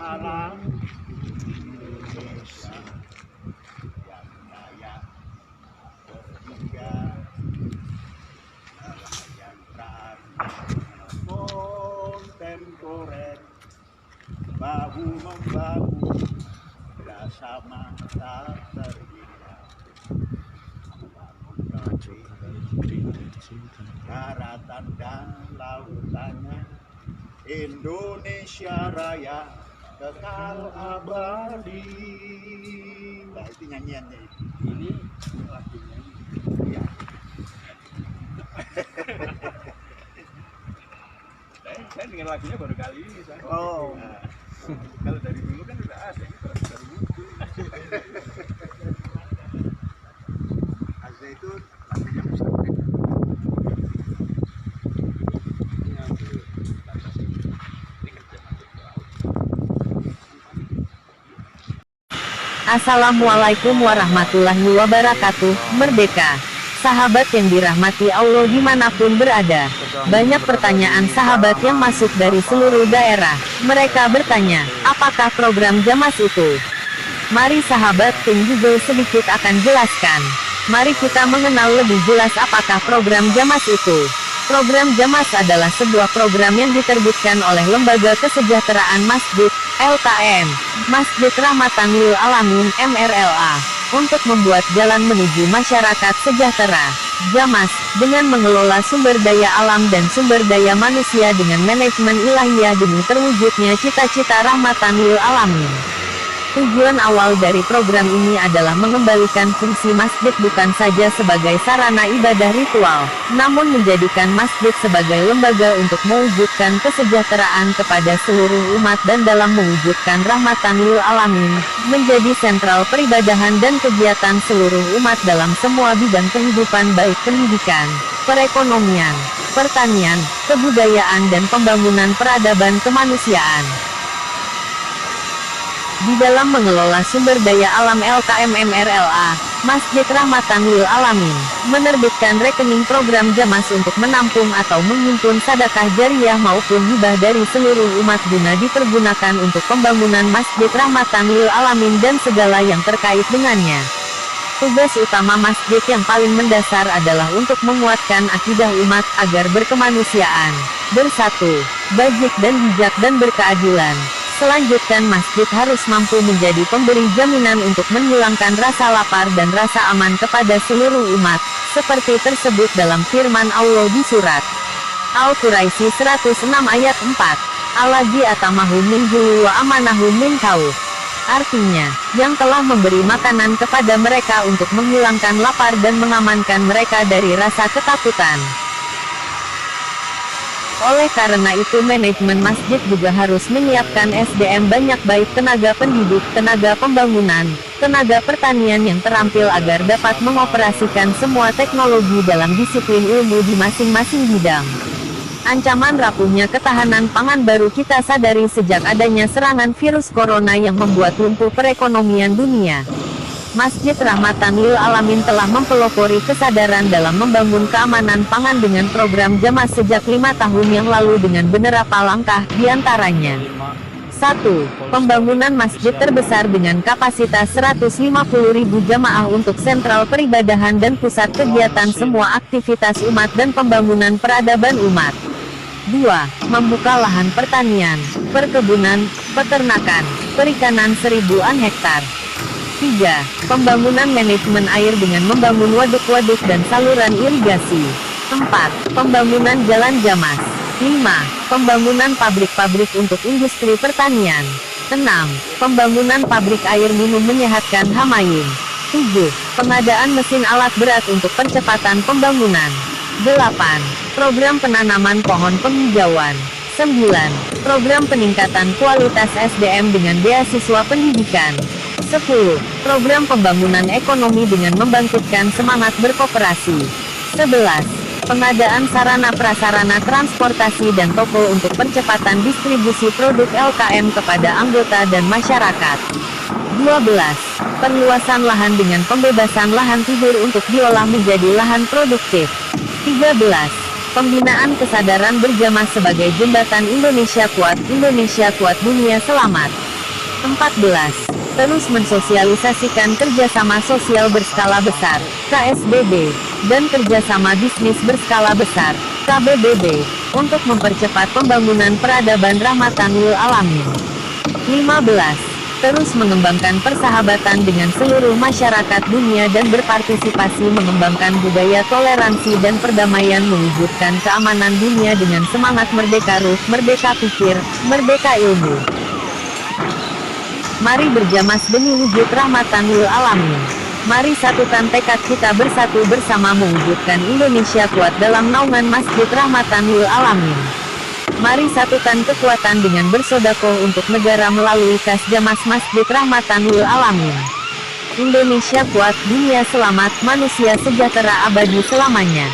alam Indonesia yang layak bertiga nelayan kontemporer bahu membahu bersama tak terhingga daratan dan lautannya Indonesia Raya kekal abadi. Nah, itu nyanyiannya itu. Ini lagunya. Ya. Saya dengar lagunya baru kali ini. Oh. Nah, kalau dari dulu kan udah ada, ini baru muncul. Azza itu lagunya Mustaqim. Assalamualaikum warahmatullahi wabarakatuh. Merdeka, sahabat yang dirahmati Allah dimanapun berada. Banyak pertanyaan sahabat yang masuk dari seluruh daerah. Mereka bertanya, apakah program Jamas itu? Mari sahabat, tim Google sedikit akan jelaskan. Mari kita mengenal lebih jelas apakah program Jamas itu. Program Jamas adalah sebuah program yang diterbitkan oleh Lembaga Kesejahteraan Masjid, LKM, Masjid Rahmatan Lil Alamin, MRLA, untuk membuat jalan menuju masyarakat sejahtera. Jamas, dengan mengelola sumber daya alam dan sumber daya manusia dengan manajemen ilahiyah demi terwujudnya cita-cita Rahmatan Lil Alamin. Tujuan awal dari program ini adalah mengembalikan fungsi masjid bukan saja sebagai sarana ibadah ritual, namun menjadikan masjid sebagai lembaga untuk mewujudkan kesejahteraan kepada seluruh umat dan dalam mewujudkan rahmatan lil alamin, menjadi sentral peribadahan dan kegiatan seluruh umat dalam semua bidang kehidupan baik pendidikan, perekonomian, pertanian, kebudayaan dan pembangunan peradaban kemanusiaan. Di dalam mengelola sumber daya alam LKM MRLA, Masjid Rahmatan Lil Alamin menerbitkan rekening program Jamas untuk menampung atau menghimpun sedekah jariyah maupun hibah dari seluruh umat guna dipergunakan untuk pembangunan Masjid Rahmatan Lil Alamin dan segala yang terkait dengannya. Tugas utama masjid yang paling mendasar adalah untuk menguatkan akidah umat agar berkemanusiaan, bersatu, bajik dan bijak dan berkeadilan. Selanjutnya masjid harus mampu menjadi pemberi jaminan untuk menghilangkan rasa lapar dan rasa aman kepada seluruh umat, seperti tersebut dalam firman Allah di surat Al-Quraisy 106 ayat 4. Alladzi atamahu min julu wa amanahu min khawf. Artinya, yang telah memberi makanan kepada mereka untuk menghilangkan lapar dan mengamankan mereka dari rasa ketakutan. Oleh karena itu manajemen masjid juga harus menyiapkan SDM banyak baik tenaga pendidik, tenaga pembangunan, tenaga pertanian yang terampil agar dapat mengoperasikan semua teknologi dalam disiplin ilmu di masing-masing bidang. Ancaman rapuhnya ketahanan pangan baru kita sadari sejak adanya serangan virus corona yang membuat lumpuh perekonomian dunia. Masjid Rahmatan Lil Alamin telah mempelopori kesadaran dalam membangun keamanan pangan dengan program Jamas sejak 5 tahun yang lalu dengan beberapa langkah, diantaranya 1. Pembangunan masjid terbesar dengan kapasitas 150.000 jamaah untuk sentral peribadahan dan pusat kegiatan semua aktivitas umat dan pembangunan peradaban umat. 2. Membuka lahan pertanian, perkebunan, peternakan, perikanan 1.000-an hektar. 3. Pembangunan manajemen air dengan membangun waduk-waduk dan saluran irigasi. 4. Pembangunan jalan Jamas. 5. Pembangunan pabrik-pabrik untuk industri pertanian. 6. Pembangunan pabrik air minum menyehatkan Hamayun. 7. Pengadaan mesin alat berat untuk percepatan pembangunan. 8. Program penanaman pohon penghijauan. 9. Program peningkatan kualitas SDM dengan beasiswa pendidikan. 10. Program pembangunan ekonomi dengan membangkitkan semangat berkooperasi. 11. Pengadaan sarana prasarana transportasi dan toko untuk percepatan distribusi produk LKM kepada anggota dan masyarakat. 12. Perluasan lahan dengan pembebasan lahan tidur untuk diolah menjadi lahan produktif. 13. Pembinaan kesadaran berjamaah sebagai jembatan Indonesia Kuat Dunia Selamat. 14. Terus mensosialisasikan kerjasama sosial berskala besar, KSBB, dan kerjasama bisnis berskala besar, KBBB, untuk mempercepat pembangunan peradaban rahmatan lil alamin. 15. Terus mengembangkan persahabatan dengan seluruh masyarakat dunia dan berpartisipasi mengembangkan budaya toleransi dan perdamaian, mewujudkan keamanan dunia dengan semangat merdeka ruh, merdeka pikir, merdeka ilmu. Mari berjamas demi wujud rahmatan lil alamin. Mari satukan tekad kita bersatu bersama mewujudkan Indonesia kuat dalam naungan Masjid Rahmatan lil Alamin. Mari satukan kekuatan dengan bersedekah untuk negara melalui kas Jamas Masjid Rahmatan lil Alamin. Indonesia kuat, dunia selamat, manusia sejahtera abadi selamanya.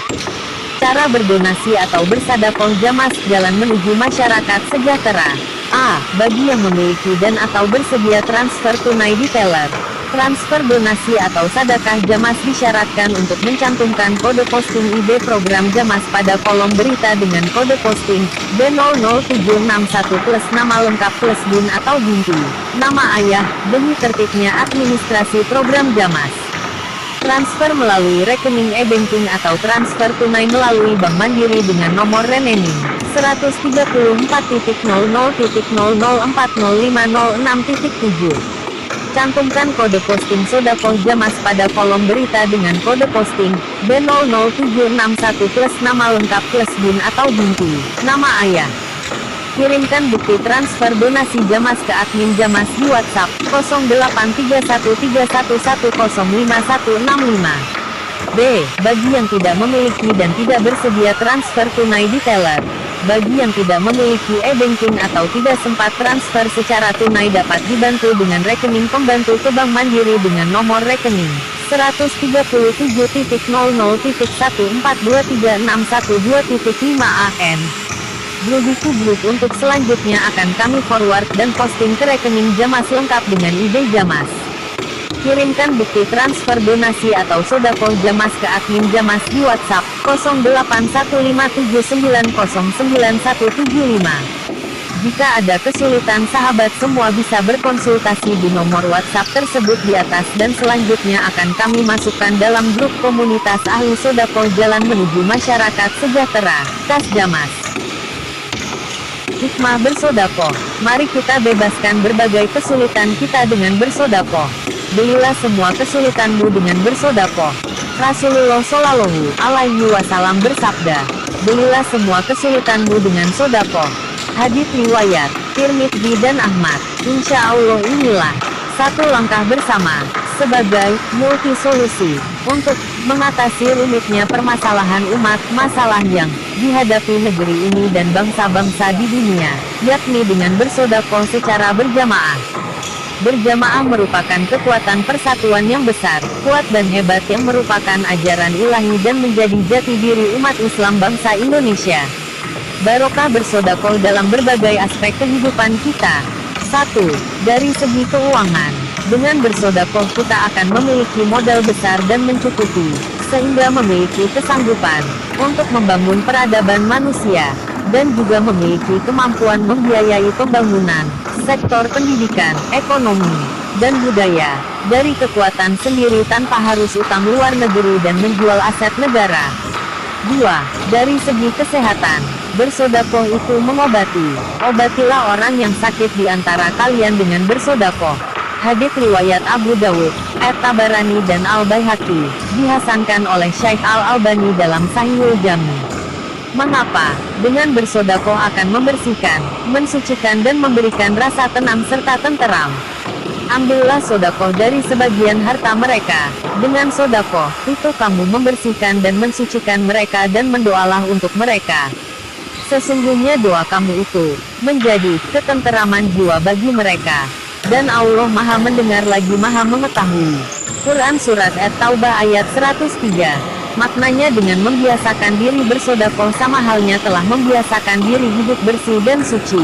Cara berdonasi atau bersedekah Jamas jalan menuju masyarakat sejahtera. A. Bagi yang memiliki dan atau bersedia transfer tunai di teller. Transfer donasi atau sedekah Jamas disyaratkan untuk mencantumkan kode posting ID program Jamas pada kolom berita dengan kode posting B00761 plus nama lengkap plus BIN atau binti, nama ayah, demi tertibnya administrasi program Jamas. Transfer melalui rekening e-banking atau transfer tunai melalui Bank Mandiri dengan nomor rekening 134.00.0040506.7. Cantumkan kode posting sedekah Jamas pada kolom berita dengan kode posting B00761 plus nama lengkap plus BIN atau binti, nama ayah. Kirimkan bukti transfer donasi Jamas ke admin Jamas di WhatsApp 083131105165. B. Bagi yang tidak memiliki dan tidak bersedia transfer tunai di teller. Bagi yang tidak memiliki e-banking atau tidak sempat transfer secara tunai dapat dibantu dengan rekening pembantu ke Bank Mandiri dengan nomor rekening 137.00.1423612.5 AN. Bluebiku Group untuk selanjutnya akan kami forward dan posting ke rekening Jamas lengkap dengan ID Jamas. Kirimkan bukti transfer donasi atau sedekah Jamas ke admin Jamas di WhatsApp 081579099175. Jika ada kesulitan, sahabat semua bisa berkonsultasi di nomor WhatsApp tersebut di atas dan selanjutnya akan kami masukkan dalam grup komunitas ahli sedekah jalan menuju masyarakat sejahtera, Kas Jamas. Hikmah bersedekah. Mari kita bebaskan berbagai kesulitan kita dengan bersedekah. Belilah semua kesulitanmu dengan bersedekah. Rasulullah Shallallahu Alaihi Wasallam bersabda, belilah semua kesulitanmu dengan sedekah. Hadits riwayat Tirmidzi dan Ahmad. Insya Allah inilah satu langkah bersama sebagai multi solusi untuk mengatasi rumitnya permasalahan umat, masalah yang dihadapi negeri ini dan bangsa-bangsa di dunia, yakni dengan bersedekah secara berjamaah. Berjamaah merupakan kekuatan persatuan yang besar, kuat dan hebat yang merupakan ajaran ilahi dan menjadi jati diri umat Islam bangsa Indonesia. Barokah bersedekah dalam berbagai aspek kehidupan kita. 1. Dari segi keuangan. Dengan bersedekah kita akan memiliki modal besar dan mencukupi, sehingga memiliki kesanggupan untuk membangun peradaban manusia, dan juga memiliki kemampuan membiayai pembangunan sektor pendidikan, ekonomi, dan budaya dari kekuatan sendiri tanpa harus utang luar negeri dan menjual aset negara. 2. Dari segi kesehatan, bersedekah itu mengobati. Obatilah orang yang sakit di antara kalian dengan bersedekah. Hadits riwayat Abu Dawud, At-Tabarani dan Al-Baihaqi, dihasankan oleh Syekh Al-Albani dalam Sahihul Jami. Mengapa? Dengan bersedekah akan membersihkan, mensucikan dan memberikan rasa tenang serta tenteram. Ambillah sedekah dari sebagian harta mereka. Dengan sedekah itu kamu membersihkan dan mensucikan mereka dan mendoalah untuk mereka. Sesungguhnya doa kamu itu menjadi ketenteraman jiwa bagi mereka. Dan Allah Maha mendengar lagi Maha mengetahui. Quran Surat At-Taubah ayat 103. Maknanya dengan membiasakan diri bersedekah sama halnya telah membiasakan diri hidup bersih dan suci.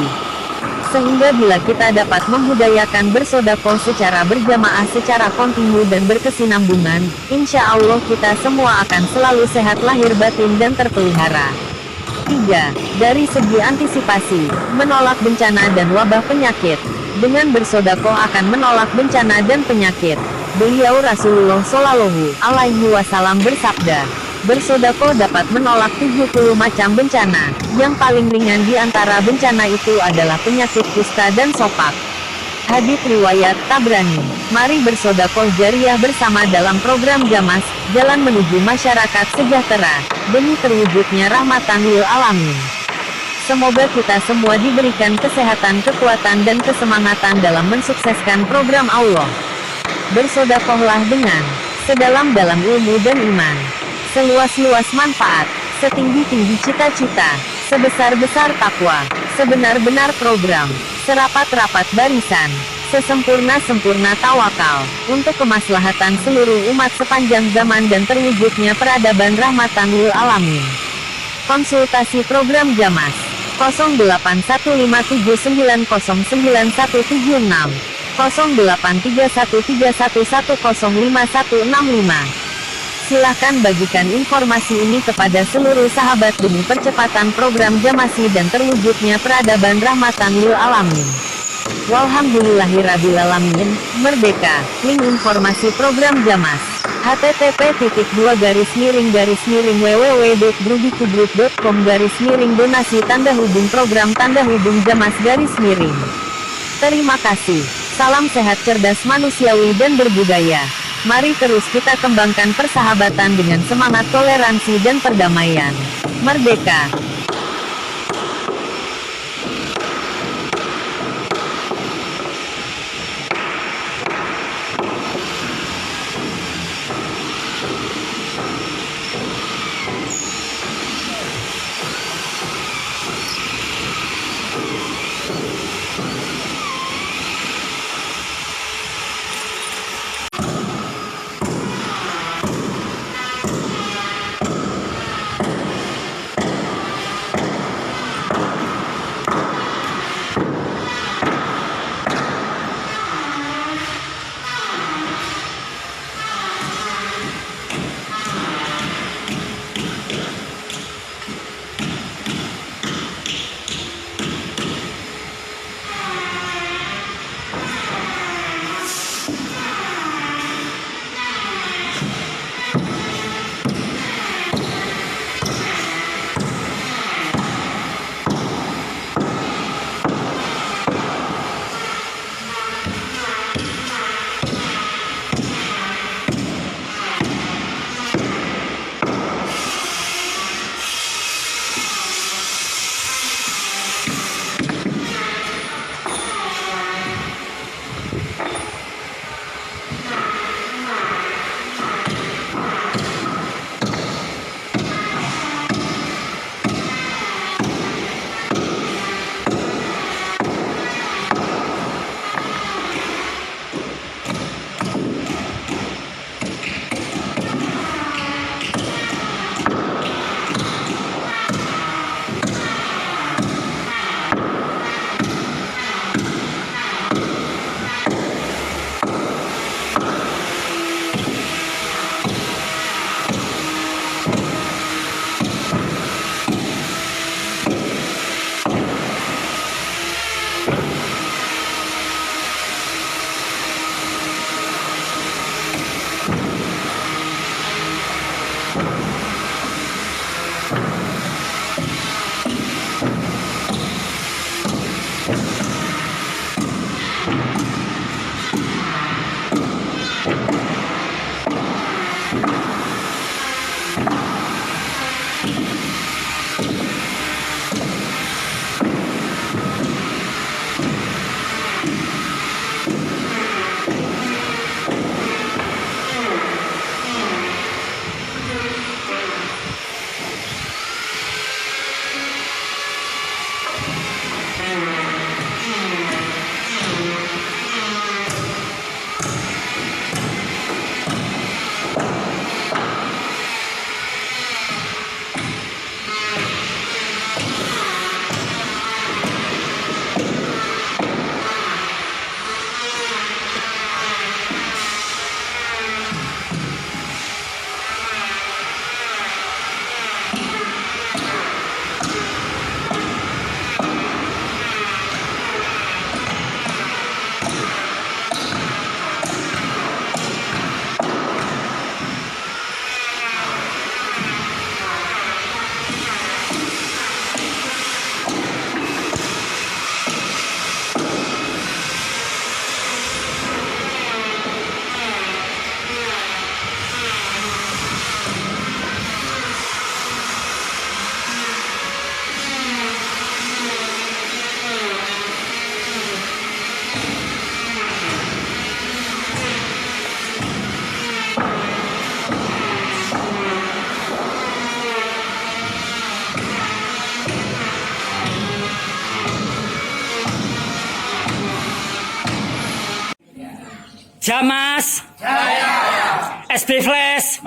Sehingga bila kita dapat membudayakan bersedekah secara berjamaah secara kontinu dan berkesinambungan, insya Allah kita semua akan selalu sehat lahir batin dan terpelihara. 3. Dari segi antisipasi, menolak bencana dan wabah penyakit. Dengan bersedekah akan menolak bencana dan penyakit. Beliau Rasulullah Shallallahu Alaihi Wasallam bersabda, bersedekah dapat menolak 70 macam bencana. Yang paling ringan di antara bencana itu adalah penyakit kusta dan sopak. Hadits riwayat Tabrani. Mari bersedekah jariah bersama dalam program Jamas, Jalan Menuju Masyarakat Sejahtera, demi terwujudnya rahmatan lil alamin. Semoga kita semua diberikan kesehatan, kekuatan dan kesemangatan dalam mensukseskan program Allah. Bersedekahlah dengan sedalam-dalam ilmu dan iman, seluas-luas manfaat, setinggi-tinggi cita-cita, sebesar-besar takwa, sebenar-benar program, serapat-rapat barisan, sesempurna-sempurna tawakal, untuk kemaslahatan seluruh umat sepanjang zaman dan terwujudnya peradaban rahmatan lil alamin. Konsultasi program Jamas 081579099176 08313111055165. Silahkan bagikan informasi ini kepada seluruh sahabat demi percepatan program Jamasi dan terwujudnya peradaban rahmatan lil alamin. Walhamdulillahirabbil Merdeka. Link informasi program Jamas http://www.grubikudruk.com/donasi program Jamas. Terima kasih. Salam sehat, cerdas, manusiawi dan berbudaya. Mari terus kita kembangkan persahabatan dengan semangat toleransi dan perdamaian. Merdeka! Jamas. SB Flash.